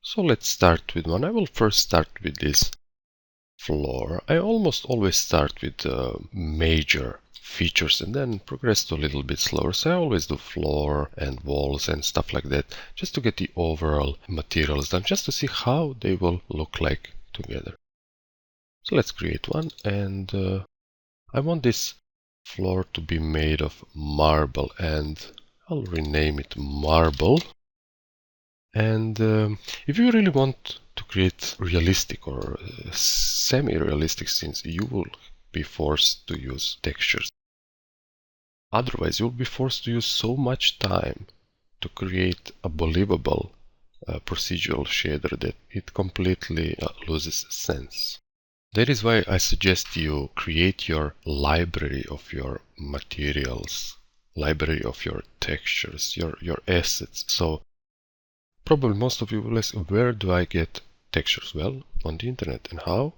So let's start with one. I will first start with this floor. I almost always start with major features and then progress to a little bit slower. So I always do floor and walls and stuff like that, just to get the overall materials done, just to see how they will look like together. So let's create one, and I want this floor to be made of marble, and I'll rename it marble. And if you really want to create realistic or semi-realistic scenes, you will be forced to use textures. Otherwise, you'll be forced to use so much time to create a believable procedural shader that it completely loses sense. That is why I suggest you create your library of your materials, library of your textures, your assets. So probably most of you will ask, where do I get textures? Well, on the internet. And how?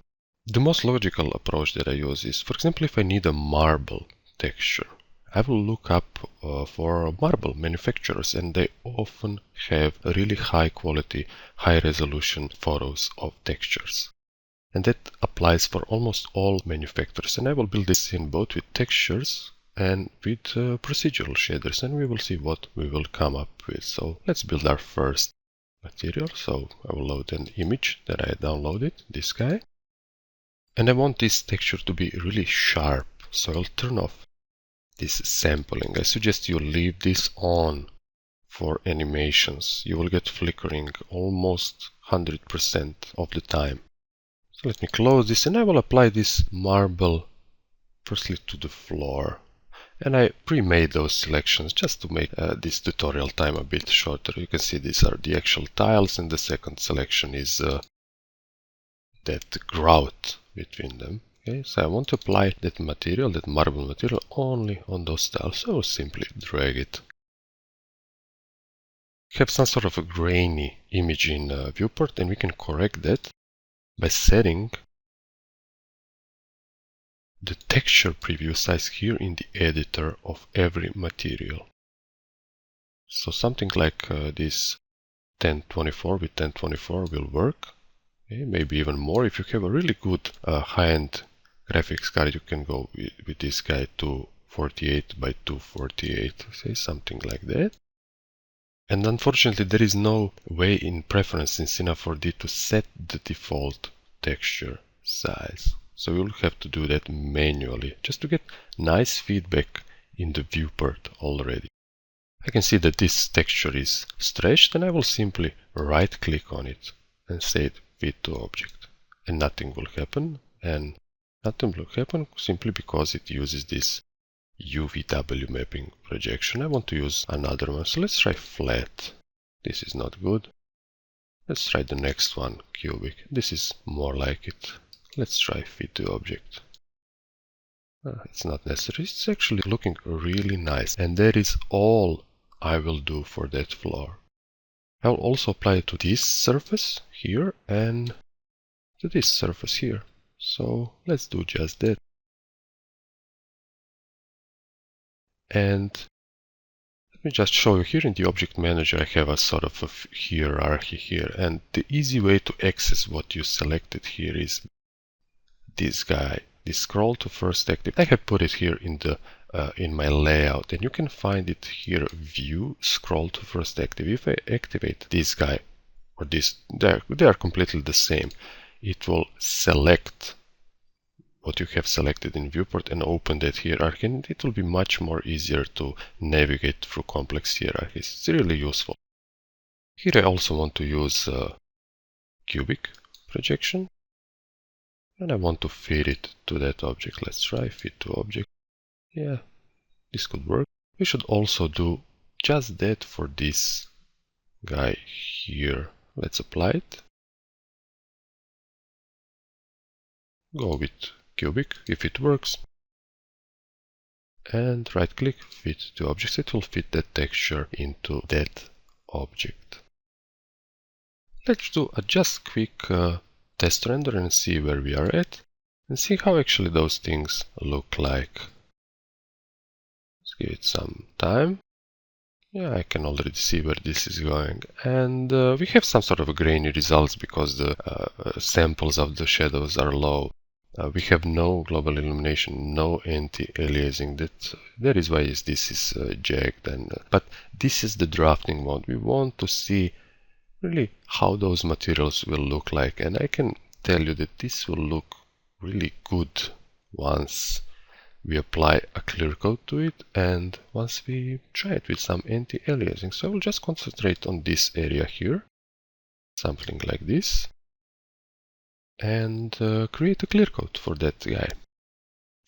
The most logical approach that I use is, for example, if I need a marble texture, I will look up for marble manufacturers, and they often have really high quality, high resolution photos of textures. And that applies for almost all manufacturers. And I will build this in both with textures and with procedural shaders, and we will see what we will come up with. So let's build our first material. So I will load an image that I downloaded, this guy. And I want this texture to be really sharp. So I'll turn off this sampling. I suggest you leave this on for animations. You will get flickering almost 100% of the time. So let me close this, and I will apply this marble firstly to the floor. And I pre-made those selections just to make this tutorial time a bit shorter. You can see these are the actual tiles, and the second selection is that grout between them. Okay, so I want to apply that material, that marble material, only on those tiles. So I'll simply drag it. We have some sort of a grainy image in viewport, and we can correct that by setting the texture preview size here in the editor of every material. So something like this 1024 with 1024 will work. Okay, maybe even more. If you have a really good high-end graphics card, you can go with this guy to 48 by 248, say something like that. And unfortunately, there is no way in preference in Cine 4D to set the default texture size. So you'll have to do that manually, just to get nice feedback in the viewport already. I can see that this texture is stretched, and I will simply right-click on it and set fit to object. And nothing will happen, and nothing will happen simply because it uses this UVW mapping projection. I want to use another one, so let's try flat. This is not good. Let's try the next one, cubic. This is more like it. Let's try fit to object. It's not necessary. It's actually looking really nice, and that is all I will do for that floor. I will also apply it to this surface here and to this surface here. So let's do just that. And let me just show you here in the object manager, I have a sort of a hierarchy here, and the easy way to access what you selected here is this guy, this scroll to first active. I have put it here in the in my layout, and you can find it here, view scroll to first active. If I activate this guy or this, they are completely the same. It will select what you have selected in viewport and open that hierarchy, and it will be much more easier to navigate through complex hierarchies. It's really useful. Here I also want to use cubic projection, and I want to fit it to that object. Let's try fit to object. Yeah, this could work. We should also do just that for this guy here. Let's apply it. Go with cubic if it works. And right click, fit to objects. It will fit that texture into that object. Let's do a just quick test render and see where we are at, and see how actually those things look like. Let's give it some time. Yeah, I can already see where this is going. And we have some sort of grainy results because the samples of the shadows are low. We have no global illumination, no anti-aliasing. That is why this is jagged. But this is the drafting mode. We want to see really how those materials will look like. And I can tell you that this will look really good once we apply a clear coat to it and once we try it with some anti-aliasing. So I will just concentrate on this area here, something like this, and create a clear coat for that guy.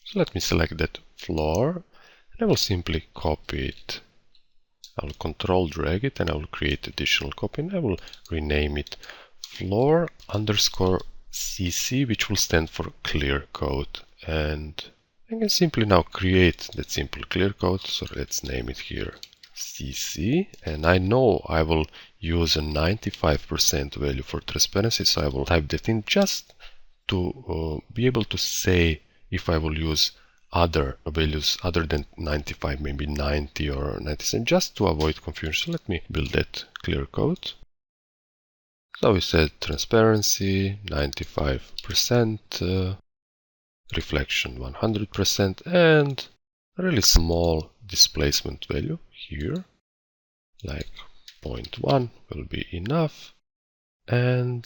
So let me select that floor and I will simply copy it. I will control drag it and I will create additional copy and I will rename it floor underscore CC, which will stand for clear coat. And I can simply now create that simple clear coat. So let's name it here CC. And I know I will use a 95% value for transparency. So I will type that in just to be able to say if I will use other values other than 95, maybe 90 or 97, just to avoid confusion. So let me build that clear coat. So we said transparency 95%, reflection 100%, and a really small displacement value here, like 0.1 will be enough. And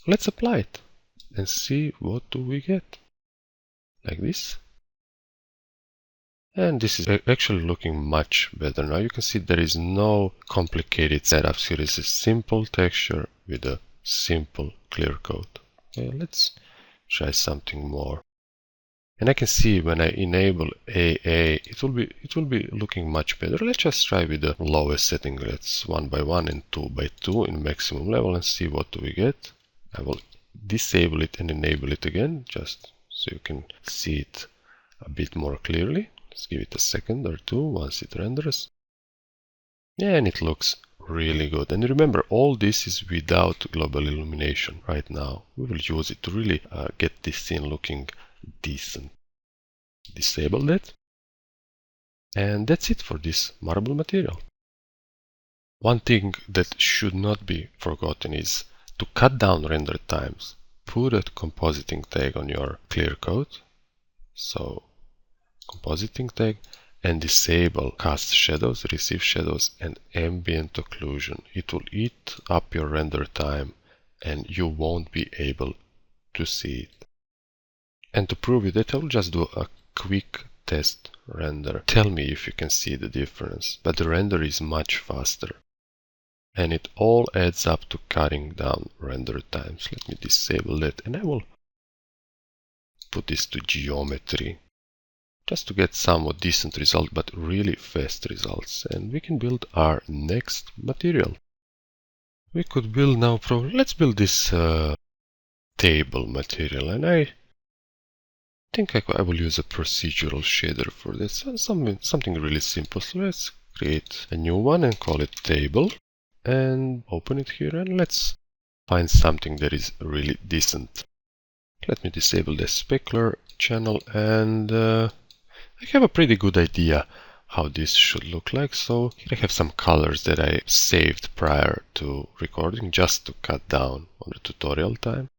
let's apply it and see what do we get. Like this. And this is actually looking much better now. You can see there is no complicated setups here. It's a simple texture with a simple clear coat. Okay, let's try something more. And I can see when I enable AA, it will be looking much better. Let's just try with the lowest setting. Let's 1 by 1 and 2 by 2 in maximum level and see what do we get. I will disable it and enable it again, just so you can see it a bit more clearly. Let's give it a second or two once it renders. Yeah, and it looks really good. And remember, all this is without global illumination right now. We will use it to really get this scene looking decent. Disable that. And that's it for this marble material. One thing that should not be forgotten is to cut down render times. Put a compositing tag on your clear coat. So compositing tag, and disable cast shadows, receive shadows, and ambient occlusion. It will eat up your render time and you won't be able to see it. And to prove it, that I will just do a quick test render. Tell me if you can see the difference, but the render is much faster. And it all adds up to cutting down render times. Let me disable that and I will put this to geometry, just to get somewhat decent result, but really fast results. And we can build our next material. We could build now, let's build this table material, and I think I will use a procedural shader for this, something really simple. So let's create a new one and call it table, and open it here, and let's find something that is really decent. Let me disable the specular channel, and I have a pretty good idea how this should look like. So here I have some colors that I saved prior to recording just to cut down on the tutorial time.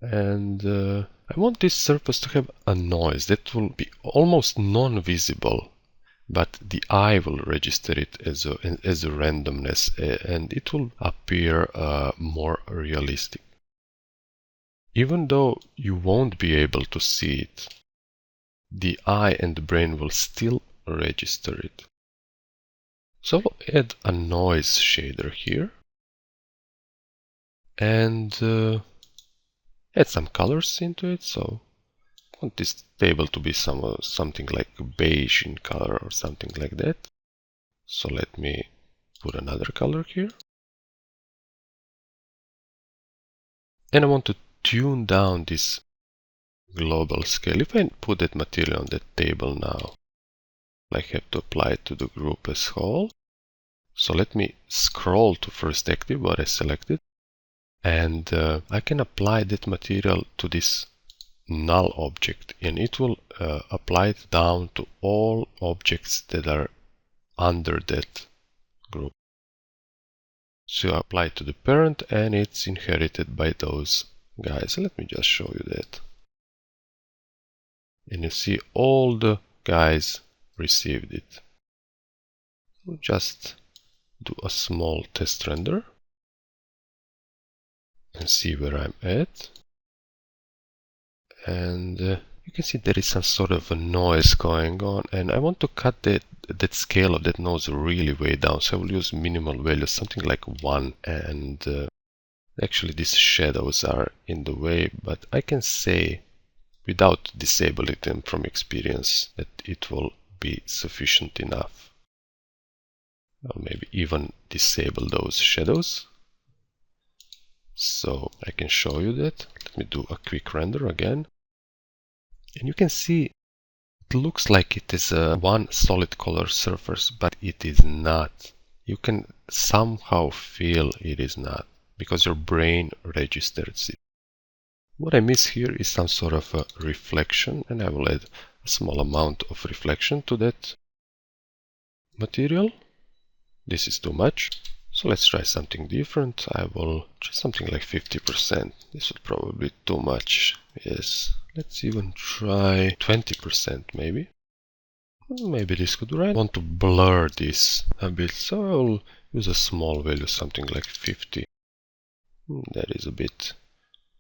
And I want this surface to have a noise that will be almost non-visible, but the eye will register it as a randomness, and it will appear more realistic. Even though you won't be able to see it, the eye and the brain will still register it. So we'll add a noise shader here and add some colors into it. So I want this table to be something like beige in color or something like that. So let me put another color here. And I want to tune down this global scale. If I put that material on that table now, I have to apply it to the group as whole. So let me scroll to first active, what I selected, and I can apply that material to this null object, and it will apply it down to all objects that are under that group. So you apply to the parent and it's inherited by those guys. Let me just show you that. And you see all the guys received it. We'll just do a small test render and see where I'm at. And you can see there is some sort of a noise going on, and I want to cut that scale of that noise really way down. So I will use minimal values, something like 1. And actually these shadows are in the way, but I can say without disabling them from experience that it will be sufficient enough. I'll maybe even disable those shadows. So I can show you that. Let me do a quick render again. And you can see it looks like it is one solid color surface, but it is not. You can somehow feel it is not, because your brain registers it. What I miss here is some sort of a reflection, and I will add a small amount of reflection to that material. This is too much. So let's try something different. I will try something like 50%. This would probably be too much. Yes, let's even try 20% maybe. Maybe this could be right. I want to blur this a bit, so I'll use a small value, something like 50. That is a bit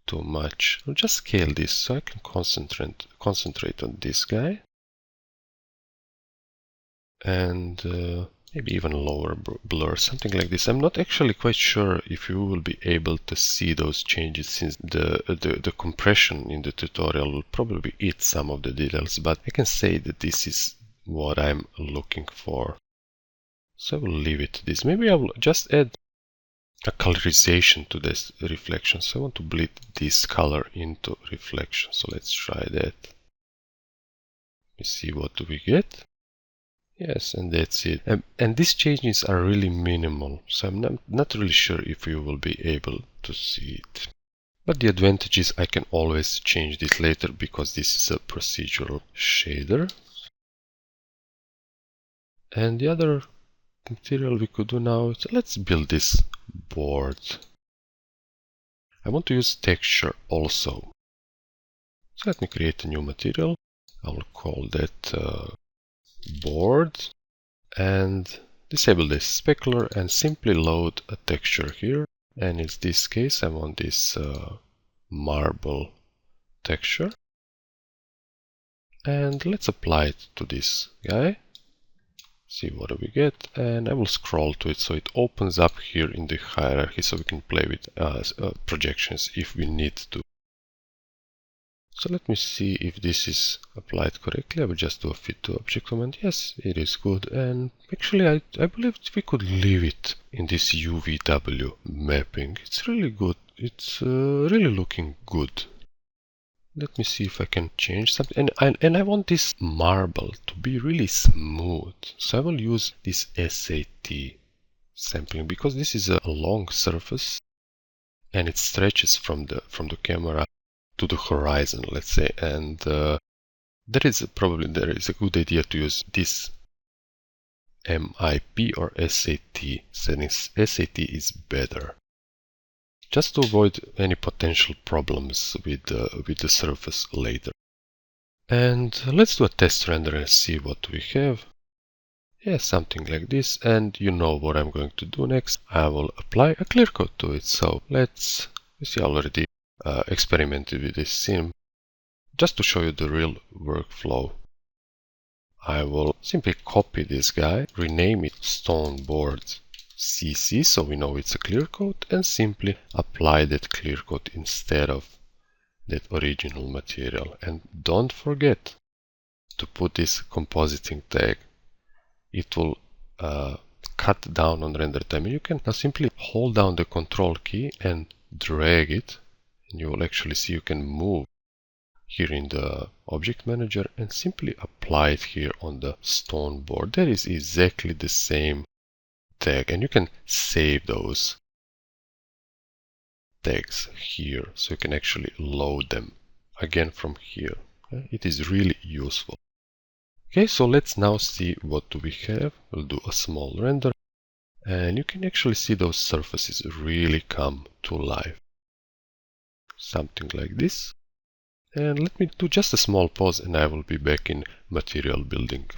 too much. I'll just scale this so I can concentrate on this guy. And maybe even lower blur, something like this. I'm not actually quite sure if you will be able to see those changes, since the compression in the tutorial will probably eat some of the details, but I can say that this is what I'm looking for. So I will leave it this. Maybe I will just add a colorization to this reflection. So I want to bleed this color into reflection. So let's try that. Let me see, what do we get? Yes, and that's it. And these changes are really minimal, so I'm not really sure if you will be able to see it. But the advantage is I can always change this later, because this is a procedural shader. And the other material we could do now is, let's build this board. I want to use texture also. So let me create a new material. I will call that board, and disable this specular and simply load a texture here. And in this case I want this marble texture, and let's apply it to this guy. See what do we get, and I will scroll to it so it opens up here in the hierarchy, so we can play with projections if we need to. So let me see if this is applied correctly. I will just do a fit to object command. Yes, it is good. And actually, I believe we could leave it in this UVW mapping. It's really good. It's really looking good. Let me see if I can change something. And I want this marble to be really smooth. So I will use this SAT sampling, because this is a long surface and it stretches from the camera to the horizon, let's say, and there is a good idea to use this MIP or SAT settings. SAT is better, just to avoid any potential problems with the surface later. And let's do a test render and see what we have. Yeah, something like this. And you know what I'm going to do next. I will apply a clear coat to it. So you see, I already experimented with this scene. Just to show you the real workflow, I will simply copy this guy, rename it Stone Board CC, so we know it's a clear coat, and simply apply that clear coat instead of that original material. And don't forget to put this compositing tag. It will cut down on render time. You can now simply hold down the control key and drag it, and you will actually see you can move here in the object manager and simply apply it here on the stone board. That is exactly the same tag, and you can save those tags here, so you can actually load them again from here. It is really useful. Okay, so let's now see what do we have. We'll do a small render, And you can actually see those surfaces really come to life. Something like this. And let me do just a small pause and I will be back in material building.